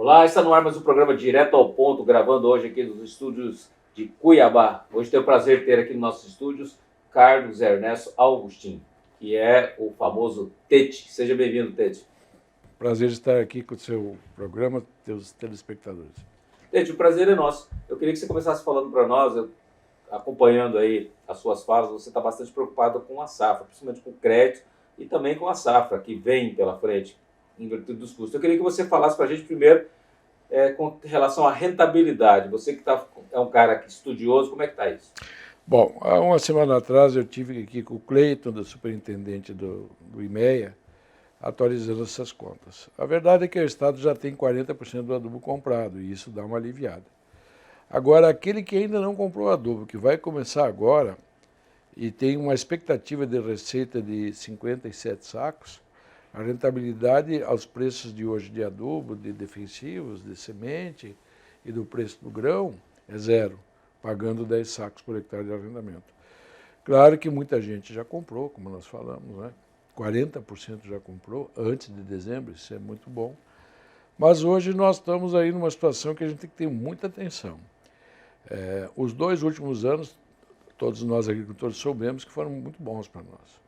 Olá, está no ar mais um programa Direto ao Ponto, gravando hoje aqui nos estúdios de Cuiabá. Hoje tenho o prazer de ter aqui nos nossos estúdios Carlos Ernesto Augustin, que é o famoso Tete. Seja bem-vindo, Tete. Prazer de estar aqui com o seu programa, teus telespectadores. Tete, o prazer é nosso. Eu queria que você começasse falando para nós, acompanhando aí as suas falas, você está bastante preocupado com a safra, principalmente com o crédito e também com a safra que vem pela frente, em virtude dos custos. Eu queria que você falasse para a gente primeiro com relação à rentabilidade. Você que é um cara estudioso, como é que está isso? Bom, há uma semana atrás eu tive aqui com o Cleiton, do superintendente do IMEA, atualizando essas contas. A verdade é que o Estado já tem 40% do adubo comprado e isso dá uma aliviada. Agora, aquele que ainda não comprou adubo, que vai começar agora e tem uma expectativa de receita de 57 sacos, a rentabilidade aos preços de hoje de adubo, de defensivos, de semente e do preço do grão é zero, pagando 10 sacos por hectare de arrendamento. Claro que muita gente já comprou, como nós falamos, né? 40% já comprou antes de dezembro, isso é muito bom. Mas hoje nós estamos aí numa situação que a gente tem que ter muita atenção. Os 2 últimos anos, todos nós agricultores soubemos que foram muito bons para nós.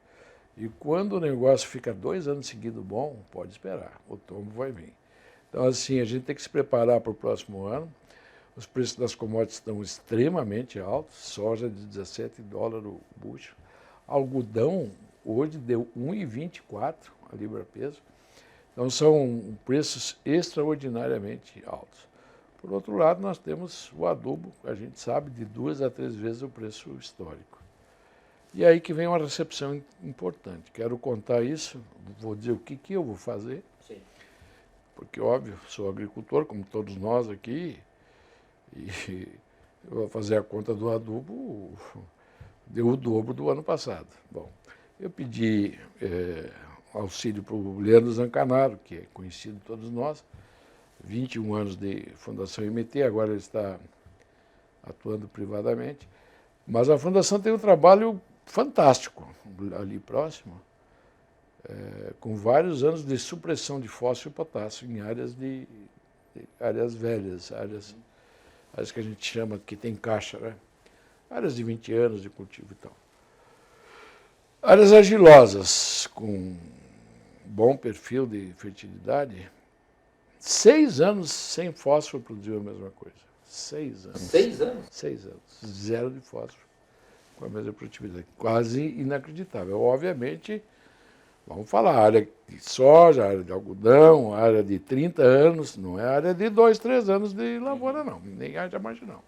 E quando o negócio fica 2 anos seguidos bom, pode esperar, o tombo vai vir. Então, assim, a gente tem que se preparar para o próximo ano. Os preços das commodities estão extremamente altos, soja de 17 dólares o bucho. Algodão hoje deu 1,24 a libra-peso. Então, são preços extraordinariamente altos. Por outro lado, nós temos o adubo, a gente sabe, de 2 a 3 vezes o preço histórico. E aí que vem uma recepção importante. Quero contar isso, vou dizer o que eu vou fazer. Sim. Porque, óbvio, sou agricultor, como todos nós aqui, e eu vou fazer a conta do adubo, deu o dobro do ano passado. Bom, eu pedi auxílio para o Leandro Zancanaro, que é conhecido de todos nós, 21 anos de Fundação IMT, agora ele está atuando privadamente. Mas a Fundação tem um trabalho fantástico ali próximo, com vários anos de supressão de fósforo e potássio em áreas áreas velhas, áreas que a gente chama, que tem caixa, né? Áreas de 20 anos de cultivo e tal. Áreas argilosas, com bom perfil de fertilidade, 6 anos sem fósforo produziu a mesma coisa. 6 anos. 6 anos? 6 anos. Zero de fósforo com a mesma produtividade. Quase inacreditável. Obviamente, vamos falar, área de soja, área de algodão, área de 30 anos, não é área de 2, 3 anos de lavoura, não. Nem haja marginal.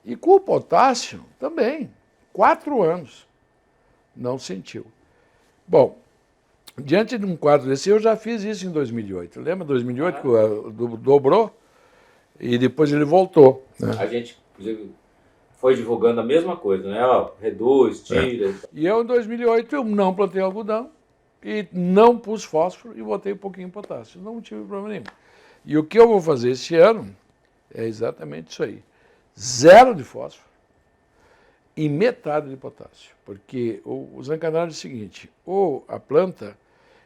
E com o potássio, também. 4 anos. Não sentiu. Bom, diante de um quadro desse, eu já fiz isso em 2008. Lembra 2008 que o adubo dobrou? E depois ele voltou. Né? A gente, inclusive, foi divulgando a mesma coisa, né? Ó, reduz, tira. E eu, em 2008, eu não plantei algodão e não pus fósforo e botei um pouquinho de potássio. Não tive problema nenhum. E o que eu vou fazer esse ano é exatamente isso aí. 0 de fósforo e metade de potássio. Porque o Zancanaro é o seguinte, a planta,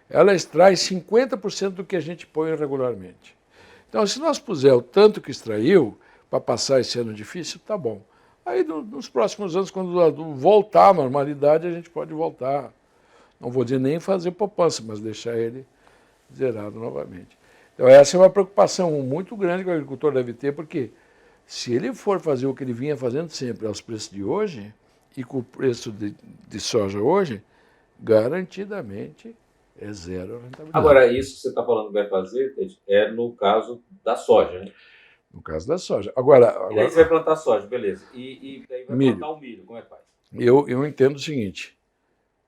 ela extrai 50% do que a gente põe regularmente. Então, se nós puser o tanto que extraiu, para passar esse ano difícil, tá bom. Aí, nos próximos anos, quando voltar à normalidade, a gente pode voltar, não vou dizer nem fazer poupança, mas deixar ele zerado novamente. Então, essa é uma preocupação muito grande que o agricultor deve ter, porque se ele for fazer o que ele vinha fazendo sempre aos preços de hoje, e com o preço de soja hoje, garantidamente é zero a rentabilidade. Agora, isso que você está falando que vai fazer, Tete, é no caso da soja, né? No caso da soja. Agora, E daí você vai plantar soja, beleza. E daí vai milho. plantar o milho, como é que faz? Eu entendo o seguinte,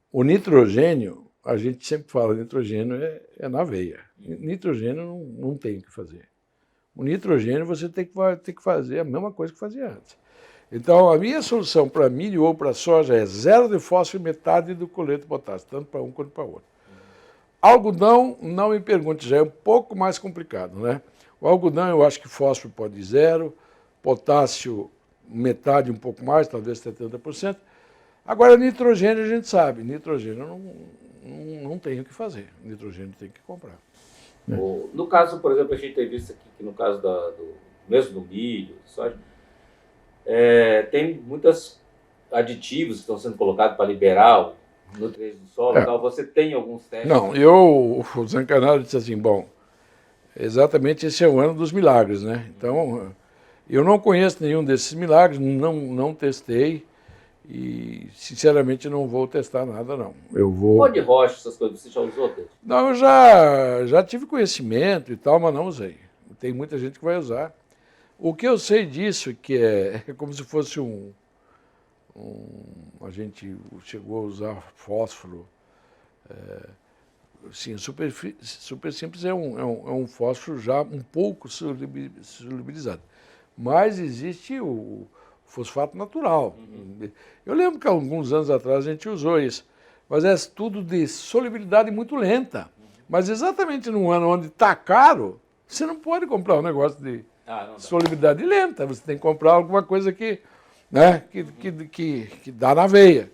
o nitrogênio, a gente sempre fala, nitrogênio é na veia. Nitrogênio não tem o que fazer. O nitrogênio você tem que fazer a mesma coisa que fazia antes. Então, a minha solução para milho ou para soja é 0 de fósforo e metade do coleto de potássio, tanto para um quanto para o outro. Algodão, não me pergunte, já é um pouco mais complicado, né? O algodão eu acho que fósforo pode ir 0, potássio metade, um pouco mais, talvez 70%. Agora, nitrogênio a gente sabe, nitrogênio não tem o que fazer, nitrogênio tem que comprar. No caso, por exemplo, a gente tem visto aqui que no caso mesmo do milho, soja, tem muitos aditivos que estão sendo colocados para liberar nutrientes do solo. Tal. Você tem alguns testes? Não, o Zancanaro disse assim, bom, exatamente esse é o ano dos milagres, né? Então, eu não conheço nenhum desses milagres, não testei e, sinceramente, não vou testar nada, não. Eu vou... Pó de rocha, essas coisas, você já usou, Pedro? Não, eu já tive conhecimento e tal, mas não usei. Tem muita gente que vai usar. O que eu sei disso que é como se fosse a gente chegou a usar fósforo. Sim, super simples é um fósforo já um pouco solubilizado. Mas existe o fosfato natural. Eu lembro que há alguns anos atrás a gente usou isso. Mas é tudo de solubilidade muito lenta. Mas exatamente num ano onde está caro, você não pode comprar um negócio de solubilidade lenta. Você tem que comprar alguma coisa que dá na veia.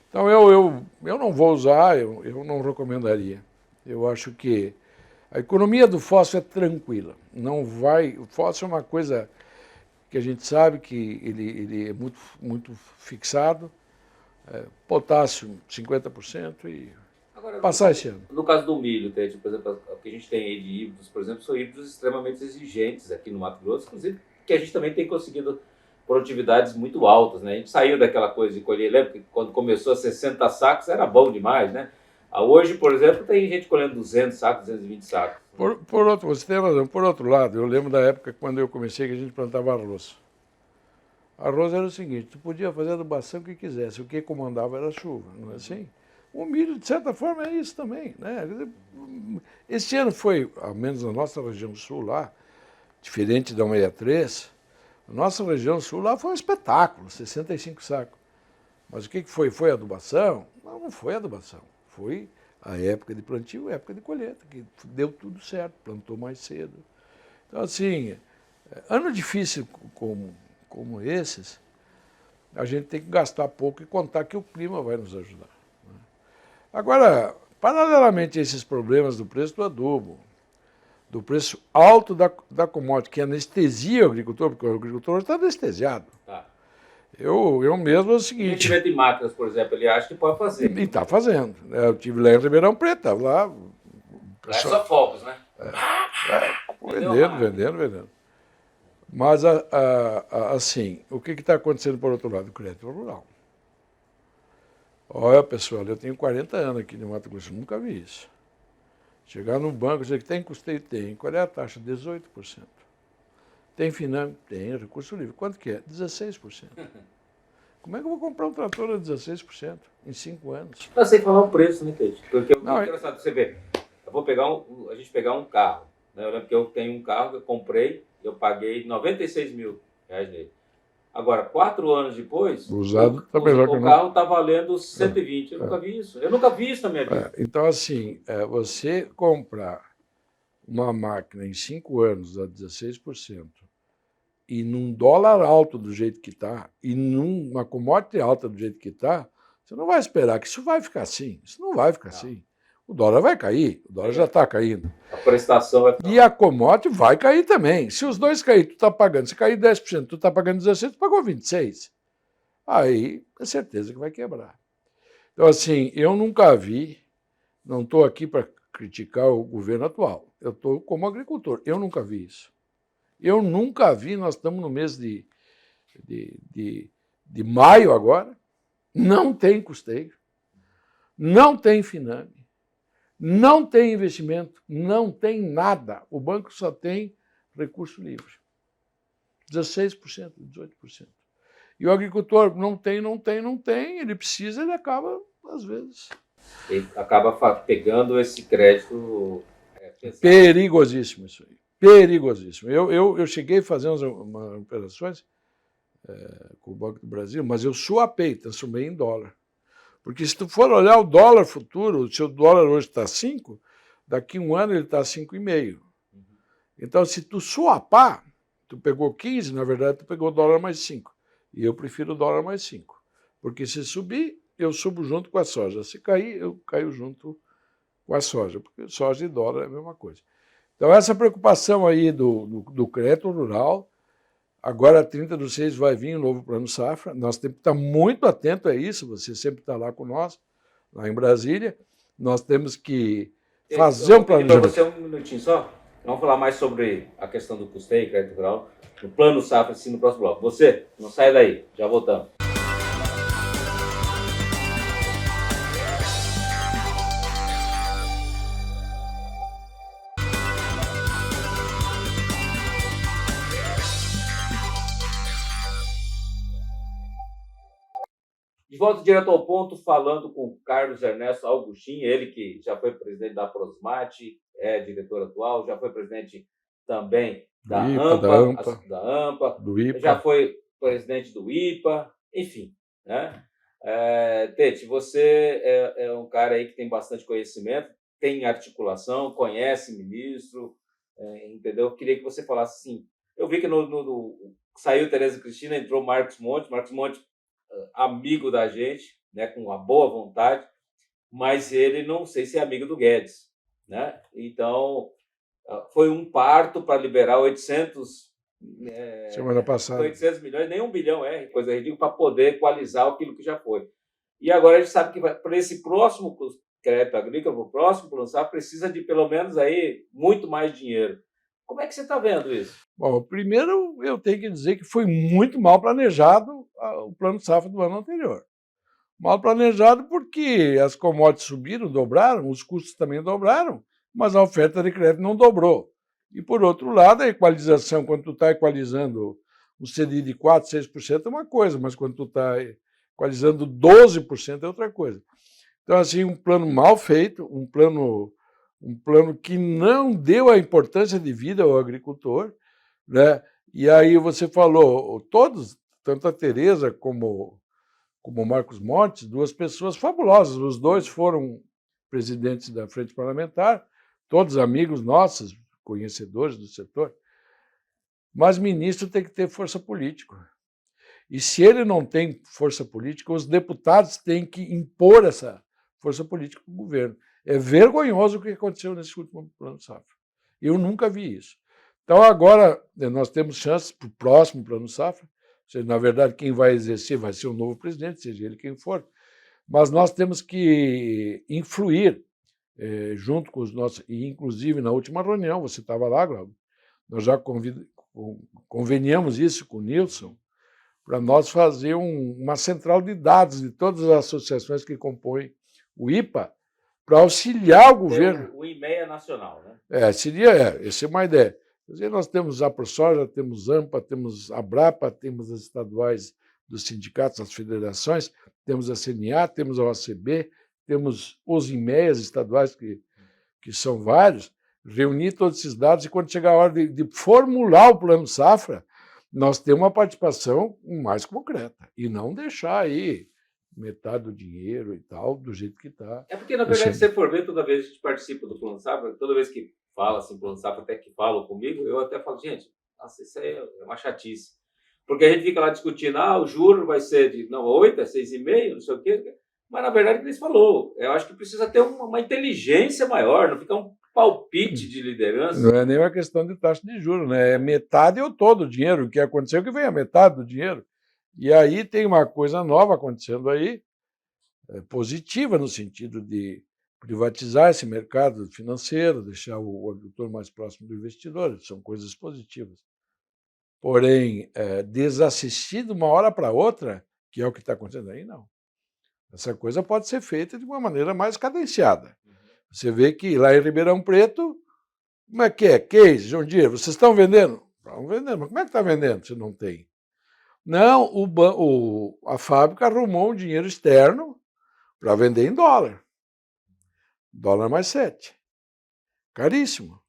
Então eu não vou usar, eu não recomendaria. Eu acho que a economia do fósforo é tranquila. Não vai, o fósforo é uma coisa que a gente sabe que ele é muito fixado. Potássio 50% e agora, passar esse ano. No caso do milho, por exemplo, o que a gente tem aí de híbridos, por exemplo, são híbridos extremamente exigentes aqui no Mato Grosso, inclusive que a gente também tem conseguido produtividades muito altas, né? A gente saiu daquela coisa de colher, lembra que quando começou a 60 sacos era bom demais, né? Hoje, por exemplo, tem gente colhendo 200 sacos, 220 sacos. Por outro, você tem razão. Por outro lado, eu lembro da época quando eu comecei que a gente plantava arroz. Arroz era o seguinte, tu podia fazer adubação o que quisesse, o que comandava era a chuva, não é assim? O milho, de certa forma, é isso também, né? Esse ano foi, ao menos na nossa região sul lá, diferente da 163, a nossa região sul lá foi um espetáculo, 65 sacos. Mas o que foi? Foi adubação? Não foi adubação. Foi a época de plantio, a época de colheita, que deu tudo certo, plantou mais cedo. Então, assim, ano difícil como esses, a gente tem que gastar pouco e contar que o clima vai nos ajudar. Agora, paralelamente a esses problemas do preço do adubo, do preço alto da commodity, que anestesia o agricultor, porque o agricultor está anestesiado. Tá. Eu mesmo é o seguinte... Investimento em máquinas, por exemplo, ele acha que pode fazer. E está fazendo. Eu estive lá em Ribeirão Preto, estava lá... Lá é só fogos, né? Vendendo. Mas, assim, o que está acontecendo por outro lado? O crédito rural. Olha, pessoal, eu tenho 40 anos aqui no Mato Grosso, nunca vi isso. Chegar no banco e dizer que tem custeio? Tem. Qual é a taxa? 18%. Tem Finame? Tem. Recurso livre. Quanto que é? 16%. Como é que eu vou comprar um trator a 16% em 5 anos? Eu sei falar o preço, né, Tete? Porque é engraçado, você vê, a gente pegar um carro, né? Eu lembro que eu tenho um carro que eu comprei, eu paguei 96 mil reais nele. Agora, 4 anos depois, usado o carro está valendo 120. Eu nunca vi isso. Eu nunca vi isso na minha vida. Então, assim, você comprar uma máquina em 5 anos a 16%, e num dólar alto do jeito que está, e numa commodity alta do jeito que está, você não vai esperar que isso vai ficar assim. Isso não vai ficar assim. O dólar vai cair, o dólar já está caindo. A prestação vai ficar... E a commodity vai cair também. Se os dois caírem, tu está pagando. Se cair 10%, tu está pagando 16%, tu pagou 26%. Aí é certeza que vai quebrar. Então, assim, eu nunca vi, não estou aqui para criticar o governo atual, eu estou como agricultor, eu nunca vi isso. Eu nunca vi, nós estamos no mês de maio agora, não tem custeio, não tem Finame, não tem investimento, não tem nada. O banco só tem recurso livre. 16%, 18%. E o agricultor não tem, ele precisa, ele acaba, às vezes... Ele acaba pegando esse crédito... Perigosíssimo isso aí. Perigosíssimo. Eu cheguei a fazer umas operações com o Banco do Brasil, mas eu suapei, transformei em dólar. Porque se tu for olhar o dólar futuro, se o dólar hoje está 5, daqui um ano ele está 5,5. Então, se tu suapar, tu pegou 15, na verdade tu pegou o dólar mais 5. E eu prefiro o dólar mais 5. Porque se subir, eu subo junto com a soja. Se cair, eu caio junto com a soja. Porque soja e dólar é a mesma coisa. Então, essa preocupação aí do crédito rural, agora 30/6 vai vir o novo Plano Safra, nós temos que estar muito atento a isso, você sempre está lá com nós, lá em Brasília, nós temos que fazer um Eu vou pedir para planejamento. você um minutinho só. Vamos falar mais sobre a questão do custeio, crédito rural, no Plano Safra, assim, no próximo bloco. Você, não sai daí, já voltamos. De volta direto ao ponto, falando com o Carlos Ernesto Augustin, ele que já foi presidente da Prosmate, é diretor atual, já foi presidente também Do IPA, da AMPA, da AMPA, do já IPA. foi presidente do IPA, enfim, né? Tete, você é um cara aí que tem bastante conhecimento, tem articulação, conhece ministro, entendeu? Eu queria que você falasse assim, eu vi que saiu Tereza Cristina, entrou Marcos Monte amigo da gente, né, com uma boa vontade, mas ele não sei se é amigo do Guedes, né? Então, foi um parto para liberar 800, Semana passada. 800 milhões, nem 1 bilhão coisa ridícula, para poder equalizar aquilo que já foi. E agora a gente sabe que para esse próximo crédito agrícola, para o próximo Plano Safra, precisa de pelo menos aí muito mais dinheiro. Como é que você está vendo isso? Bom, primeiro eu tenho que dizer que foi muito mal planejado o Plano Safra do ano anterior. Mal planejado porque as commodities subiram, dobraram, os custos também dobraram, mas a oferta de crédito não dobrou. E, por outro lado, a equalização, quando tu está equalizando um CDI de 4%, 6% é uma coisa, mas quando tu está equalizando 12% é outra coisa. Então, assim, um plano mal feito, um plano que não deu a importância de vida ao agricultor, né? E aí você falou, todos, tanto a Tereza como o Marcos Montes, duas pessoas fabulosas. Os dois foram presidentes da Frente Parlamentar, todos amigos nossos, conhecedores do setor. Mas ministro tem que ter força política. E se ele não tem força política, os deputados têm que impor essa força política para o governo. É vergonhoso o que aconteceu nesse último Plano Safra. Eu nunca vi isso. Então, agora, nós temos chances para o próximo Plano Safra. Ou seja, na verdade, quem vai exercer vai ser o novo presidente, seja ele quem for. Mas nós temos que influir junto com os nossos... E, inclusive, na última reunião, você estava lá, Glauber, nós já conveniamos isso com o Nilson, para nós fazer uma central de dados de todas as associações que compõem o IPA, para auxiliar o governo. O IMEA nacional, né? Essa é uma ideia. Quer dizer, nós temos a ProSoja, temos a AMPA, temos a Abrapa, temos as estaduais dos sindicatos, as federações, temos a CNA, temos a OACB, temos os IMEAs estaduais, que são vários, reunir todos esses dados e quando chegar a hora de formular o Plano Safra, nós temos uma participação mais concreta e não deixar aí metade do dinheiro e tal, do jeito que está. É porque, na verdade, se você for ver, toda vez que a gente participa do Plano Safra, toda vez que fala assim, Plano Safra, até que falam comigo, eu até falo, gente, nossa, isso aí é uma chatice. Porque a gente fica lá discutindo, o juro vai ser de 8, é 6,5, não sei o quê. Mas, na verdade, o que eles falou, eu acho que precisa ter uma inteligência maior, não ficar um palpite de liderança. Não é nem uma questão de taxa de juros, né? É metade ou todo o dinheiro. O que aconteceu é que vem a metade do dinheiro. E aí tem uma coisa nova acontecendo aí, positiva no sentido de privatizar esse mercado financeiro, deixar o agricultor mais próximo do investidor, são coisas positivas. Porém, desassistir de uma hora para outra, que é o que está acontecendo aí, não. Essa coisa pode ser feita de uma maneira mais cadenciada. Você vê que lá em Ribeirão Preto, como é que é? Case, John Deere, vocês estão vendendo? Estão vendendo, mas como é que está vendendo se não tem? Não, a fábrica arrumou um dinheiro externo para vender em dólar. Dólar mais 7. Caríssimo.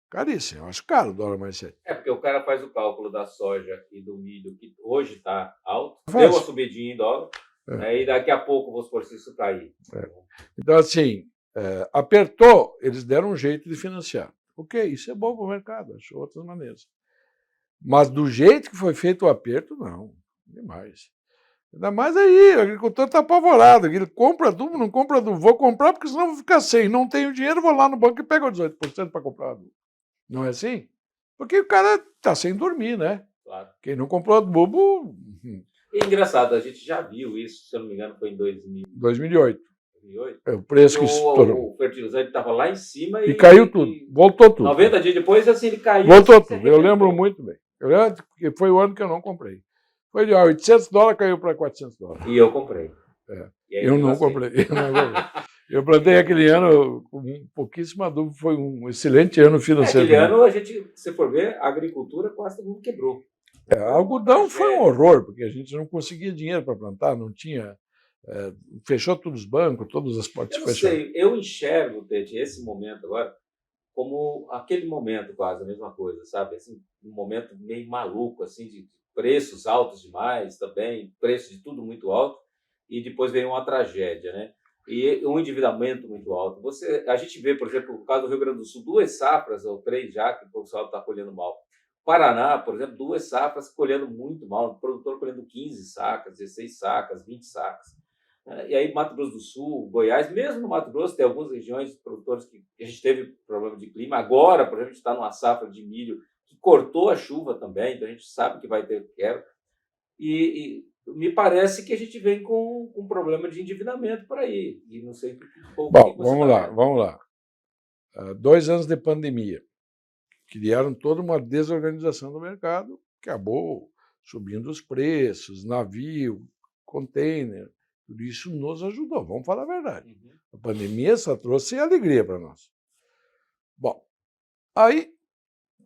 Caríssimo. Eu acho caro o dólar mais 7. Porque o cara faz o cálculo da soja e do milho, que hoje está alto, deu uma subidinha em dólar, e daqui a pouco, vamos supor, se isso cair. Então, assim, apertou, eles deram um jeito de financiar. Ok, isso é bom para o mercado, achou outras maneiras. Mas do jeito que foi feito o aperto, não. Demais. Ainda mais aí, o agricultor está apavorado. Ele compra adubo, não compra adubo. Vou comprar porque senão vou ficar sem. Não tenho dinheiro, vou lá no banco e pego 18% para comprar adubo. Não é assim? Porque o cara está sem dormir, né? Claro. Quem não comprou adubo... E engraçado, a gente já viu isso, se eu não me engano, foi em 2008. 2008. É o preço que o fertilizante estava lá em cima e caiu tudo. Voltou tudo. 90 dias depois, assim, ele caiu. Voltou tudo. Eu lembro muito bem. Eu lembro que foi o ano que eu não comprei. Foi de $800, caiu para $400. E eu comprei. Eu não comprei. Eu plantei aquele ano com pouquíssimo adubo, foi um excelente ano financeiro. Aquele ano, se for ver, a agricultura quase todo mundo quebrou. Algodão foi um horror, porque a gente não conseguia dinheiro para plantar, não tinha. Fechou todos os bancos, todas as portas fecharam. Eu enxergo, Tete, esse momento agora como aquele momento quase, a mesma coisa, sabe? Assim, um momento meio maluco, assim, de preços altos demais também, preço de tudo muito alto, e depois veio uma tragédia, né? E um endividamento muito alto. A gente vê, por exemplo, no caso do Rio Grande do Sul, 2 safras, ou 3 já, que o pessoal está colhendo mal. Paraná, por exemplo, 2 safras colhendo muito mal, o produtor colhendo 15 sacas, 16 sacas, 20 sacas. E aí, Mato Grosso do Sul, Goiás, mesmo no Mato Grosso, tem algumas regiões produtores que a gente teve problema de clima. Agora, por exemplo, a gente está numa safra de milho que cortou a chuva também, então a gente sabe que vai ter quebra. E me parece que a gente vem com um problema de endividamento por aí. E não sei Bom, vamos lá. 2 anos de pandemia. Criaram toda uma desorganização do mercado, acabou subindo os preços, navio, container. Tudo isso nos ajudou, vamos falar a verdade. A pandemia só trouxe alegria para nós. Bom, aí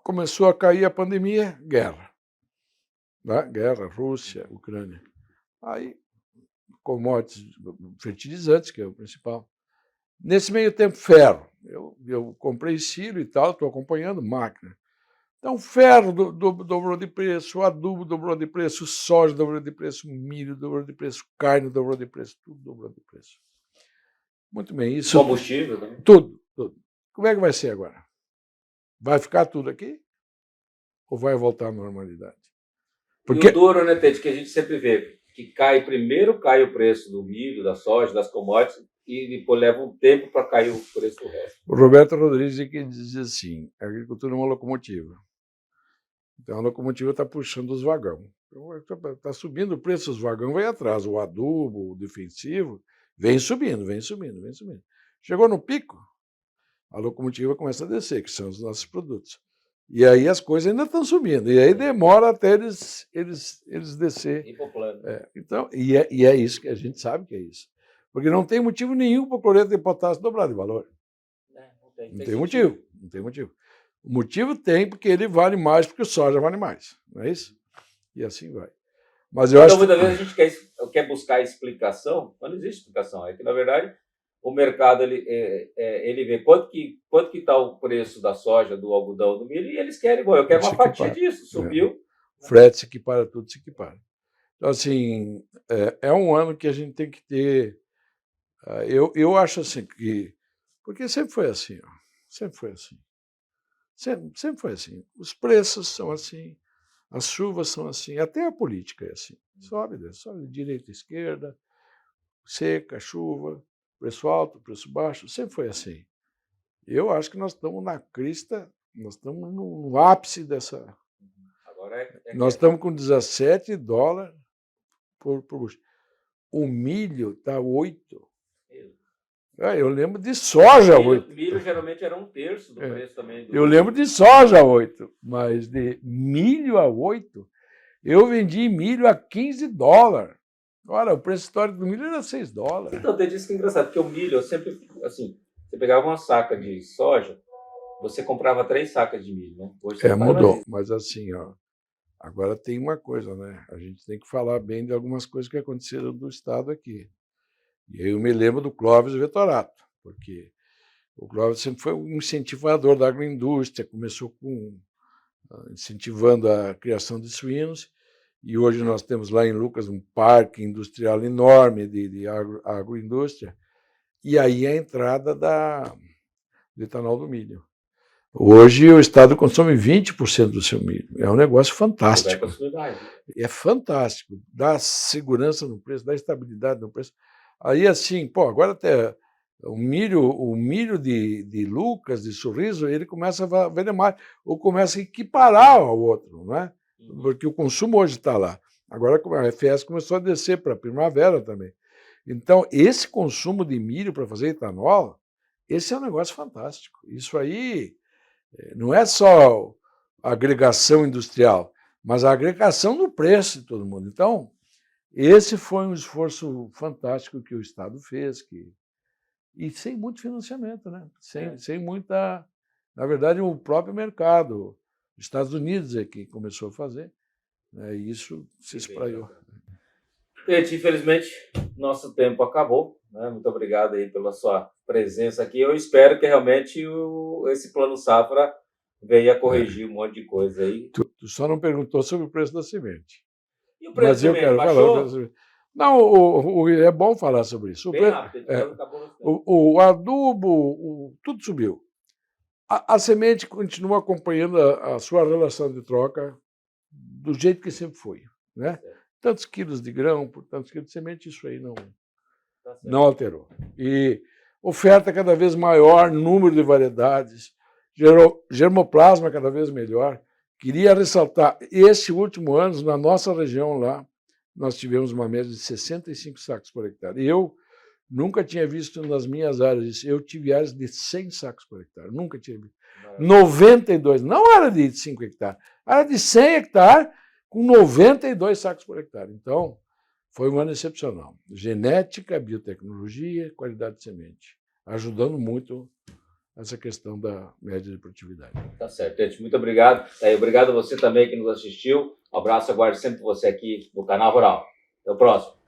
começou a cair a pandemia, guerra. Né? Guerra, Rússia, Ucrânia. Aí, commodities, fertilizantes, que é o principal. Nesse meio tempo, ferro. Eu comprei silo e tal, estou acompanhando máquina. Então, ferro dobrou de preço, adubo dobrou de preço, soja dobrou de preço, milho dobrou de preço, carne dobrou de preço, tudo dobrou de preço. Muito bem. Isso, combustível também? Tudo. Como é que vai ser agora? Vai ficar tudo aqui? Ou vai voltar à normalidade? Porque... E o duro, né, Tete, que a gente sempre vê, que primeiro cai o preço do milho, da soja, das commodities, e depois leva um tempo para cair o preço do resto. O Roberto Rodrigues que diz assim, a agricultura é uma locomotiva. Então a locomotiva está puxando os vagões. Está subindo o preço, os vagões vai atrás. O adubo, o defensivo, vem subindo. Chegou no pico, a locomotiva começa a descer, que são os nossos produtos. E aí as coisas ainda estão subindo. E aí demora até eles descer. Então, e é isso que a gente sabe que é isso. Porque não tem motivo nenhum para o cloreto de potássio dobrar de valor. Não tem motivo. O motivo tem porque ele vale mais, porque o soja vale mais. Não é isso? E assim vai. Mas eu acho muitas vezes a gente quer buscar explicação, mas não existe explicação. É que, na verdade, o mercado ele vê quanto que está o preço da soja, do algodão, do milho, e eles querem, eu quero uma fatia disso. Subiu. Frete se equipara, tudo se equipara. Então, assim, é um ano que a gente tem que ter... Eu acho assim que... Porque sempre foi assim, ó. Sempre foi assim. Sempre foi assim. Os preços são assim, as chuvas são assim, até a política é assim. Sobe, direita, esquerda, seca, chuva, preço alto, preço baixo, sempre foi assim. Eu acho que nós estamos na crista, nós estamos no ápice dessa... Agora nós estamos com $17 por bushel. O milho está 8. Eu lembro de soja 8. Milho geralmente era 1/3 do preço também. Eu lembro de soja 8, mas de milho a 8, eu vendi milho a $15. Olha, o preço histórico do milho era $6. Então, tem disso que é engraçado, porque o milho, eu sempre, assim, você pegava uma saca de soja, você comprava 3 sacas de milho, né? Hoje mudou, mas assim, ó, agora tem uma coisa, né? A gente tem que falar bem de algumas coisas que aconteceram do estado aqui. E eu me lembro do Clóvis Vettorato, porque o Clóvis sempre foi um incentivador da agroindústria, começou incentivando a criação de suínos, e hoje nós temos lá em Lucas um parque industrial enorme de agroindústria, e aí a entrada do etanol do milho. Hoje o Estado consome 20% do seu milho. É um negócio fantástico. É fantástico. Dá segurança no preço, dá estabilidade no preço. Aí, assim, agora até O milho de Lucas, de Sorriso, ele começa a vender mais, ou começa a equiparar ao outro, não é? Porque o consumo hoje está lá. Agora a FS começou a descer para a primavera também. Então, esse consumo de milho para fazer etanol, esse é um negócio fantástico. Isso aí não é só a agregação industrial, mas a agregação no preço de todo mundo. Então, esse foi um esforço fantástico que o Estado fez, e sem muito financiamento, né? Sem muita... Na verdade, o próprio mercado, os Estados Unidos é que começou a fazer, né? E isso se espraiou. Gente, infelizmente, nosso tempo acabou, né? Muito obrigado aí pela sua presença aqui. Eu espero que realmente esse Plano Safra venha corrigir um monte de coisa aí. Tu só não perguntou sobre o preço da semente. E o preço da semente baixou? Não, é bom falar sobre isso. Bem rápido, o adubo, tudo subiu. A semente continua acompanhando a sua relação de troca do jeito que sempre foi, né? Tantos quilos de grão por tantos quilos de semente, isso aí não alterou. E oferta cada vez maior, número de variedades, germoplasma cada vez melhor. Queria ressaltar, esse último ano, na nossa região lá, nós tivemos uma média de 65 sacos por hectare. Eu nunca tinha visto nas minhas áreas isso. Eu tive áreas de 100 sacos por hectare, nunca tinha visto. 92, não era de 5 hectares, era de 100 hectares com 92 sacos por hectare. Então, foi um ano excepcional. Genética, biotecnologia, qualidade de semente, ajudando muito essa questão da média de produtividade. Tá certo, gente. Muito obrigado. Obrigado a você também que nos assistiu. Um abraço, aguardo sempre você aqui no Canal Rural. Até o próximo.